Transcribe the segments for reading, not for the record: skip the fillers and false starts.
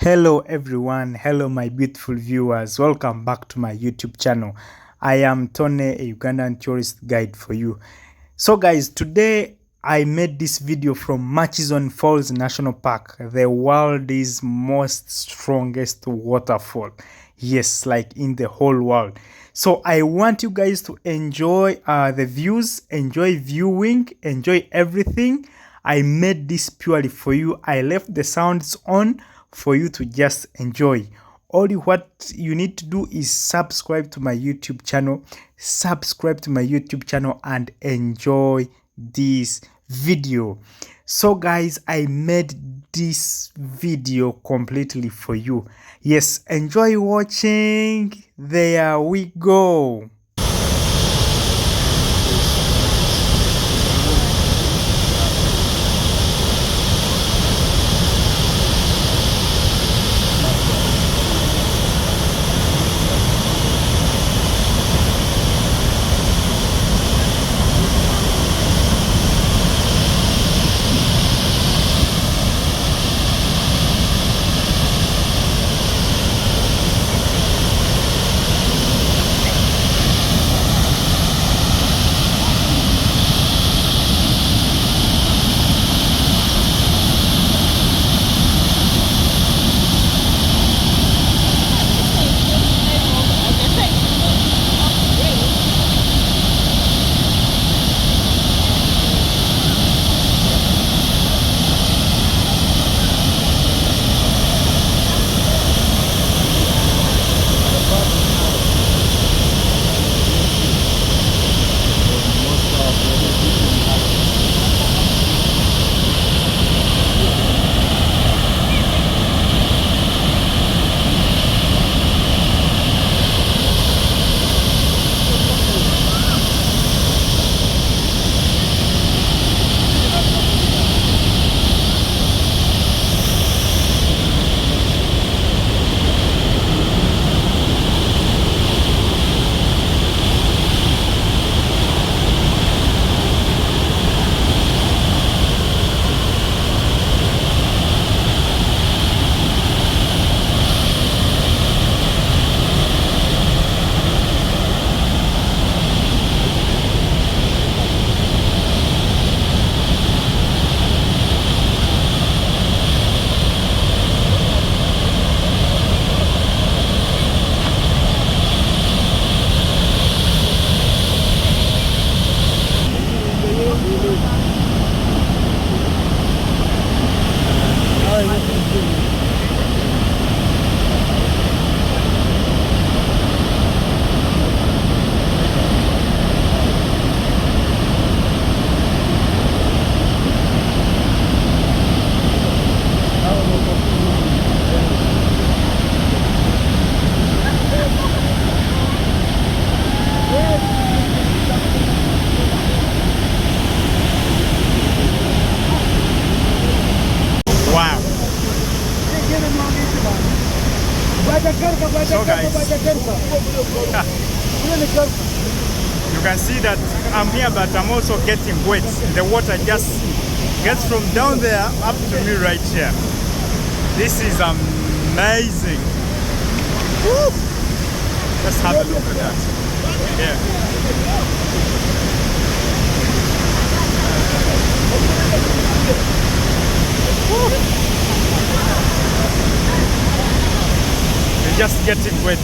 Hello everyone, hello my beautiful viewers, welcome back to my YouTube channel. I am Tony, a Ugandan tourist guide for you. So guys, today I made this video from Murchison Falls National Park, the world's most strongest waterfall. Yes, like in the whole world. So I want you guys to enjoy the views, enjoy viewing, enjoy everything. I made this purely for you. I left the sounds on for you to just enjoy. What you need to do is subscribe to my YouTube channel, and enjoy this video. So guys, I made this video completely for you. Yes, enjoy watching. There we go. So guys, you can see that I'm here, but I'm also getting wet. The water just gets from down there up to me right here. This is amazing. Woo! Let's have a look at that. Yeah. Just getting wet.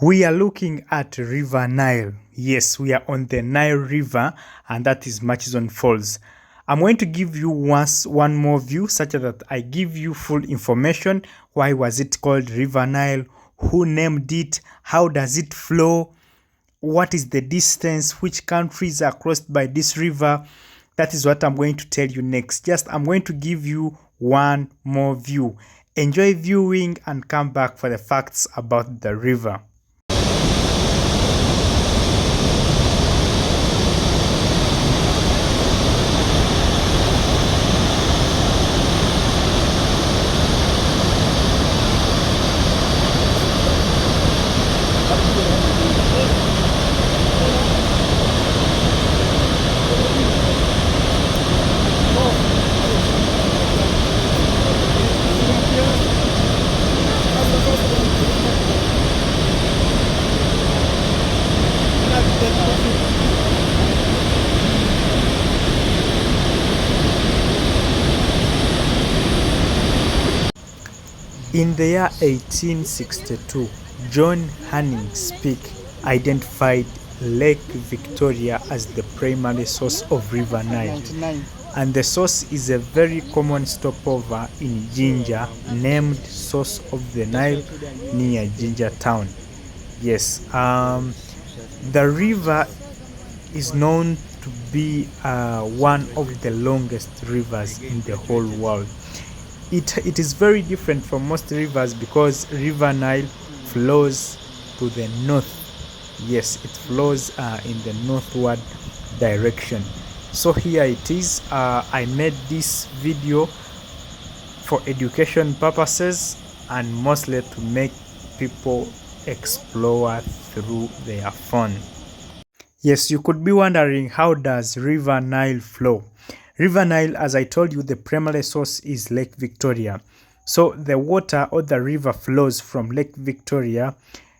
We are looking at River Nile. Yes, we are on the Nile River, and that is Murchison Falls. I'm going to give you one more view, such that I give you full information. Why was it called River Nile? Who named it? How does it flow? What is the distance? Which countries are crossed by this river? That is what I'm going to tell you next. I'm going to give you one more view. Enjoy viewing and come back for the facts about the river. In the year 1862, John Hanning Speke identified Lake Victoria as the primary source of River Nile, and the source is a very common stopover in Jinja named Source of the Nile near Jinja town. Yes, the river is known to be one of the longest rivers in the whole world. It is very different from most rivers because River Nile flows to the north. Yes, it flows in the northward direction. So here it is. I made this video for education purposes and mostly to make people explore through their phone. Yes, you could be wondering, how does River Nile flow? River Nile, as I told you, the primary source is Lake Victoria. So the water or the river flows from Lake Victoria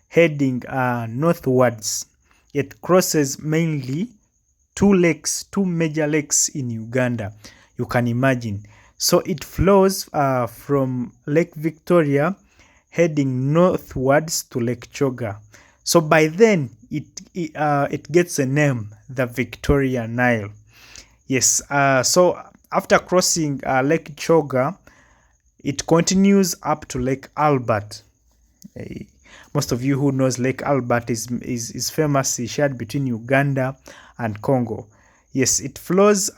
heading northwards. It crosses mainly two major lakes in Uganda. You can imagine. So it flows from Lake Victoria heading northwards to Lake Choga. So by then it gets a name, the Victoria Nile. Yes, so after crossing Lake Choga, it continues up to Lake Albert. Most of you who knows Lake Albert is famous, is shared between Uganda and Congo. Yes, it flows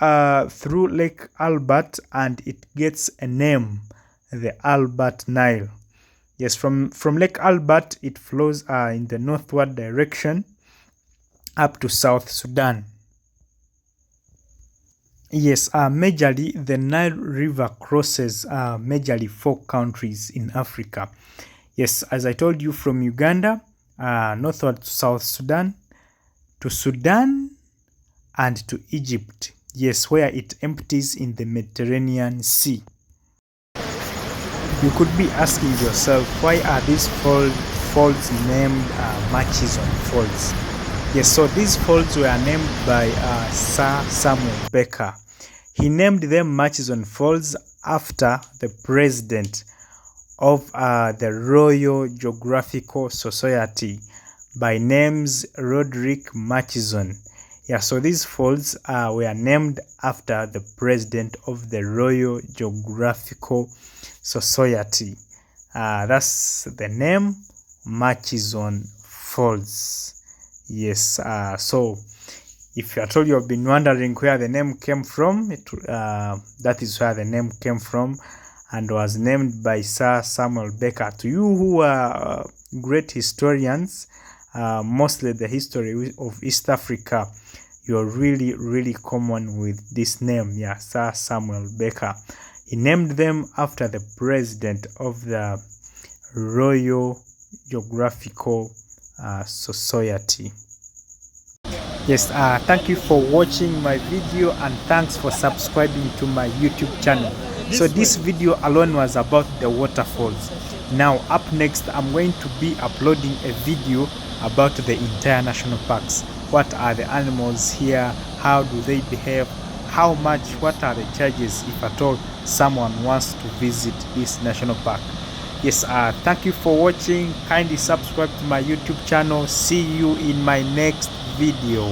through Lake Albert and it gets a name, the Albert Nile. Yes, from Lake Albert, it flows in the northward direction up to South Sudan. Yes, majorly the Nile River crosses majorly 4 countries in Africa. Yes, as I told you, from Uganda, northward to South Sudan, to Sudan, and to Egypt. Yes, where it empties in the Mediterranean Sea. You could be asking yourself, why are these falls named Murchison Falls? Yes, so these falls were named by Sir Samuel Becka. He named them Murchison Falls after the president of the Royal Geographical Society by names Roderick Murchison. Yeah, so these falls were named after the president of the Royal Geographical Society. That's the name, Murchison Falls. Yes, so if you at all you've been wondering where the name came from, that is where the name came from and was named by Sir Samuel Becka. To you who are great historians, mostly the history of East Africa, you're really common with this name. Yeah, Sir Samuel Becka. He named them after the president of the Royal Geographical Society. Yes, thank you for watching my video and thanks for subscribing to my YouTube channel. So this video alone was about the waterfalls. Now up next, I'm going to be uploading a video about the entire national parks. What are the animals here? How do they behave? How much? What are the charges if at all someone wants to visit this national park? Yes, thank you for watching. Kindly subscribe to my YouTube channel. See you in my next video.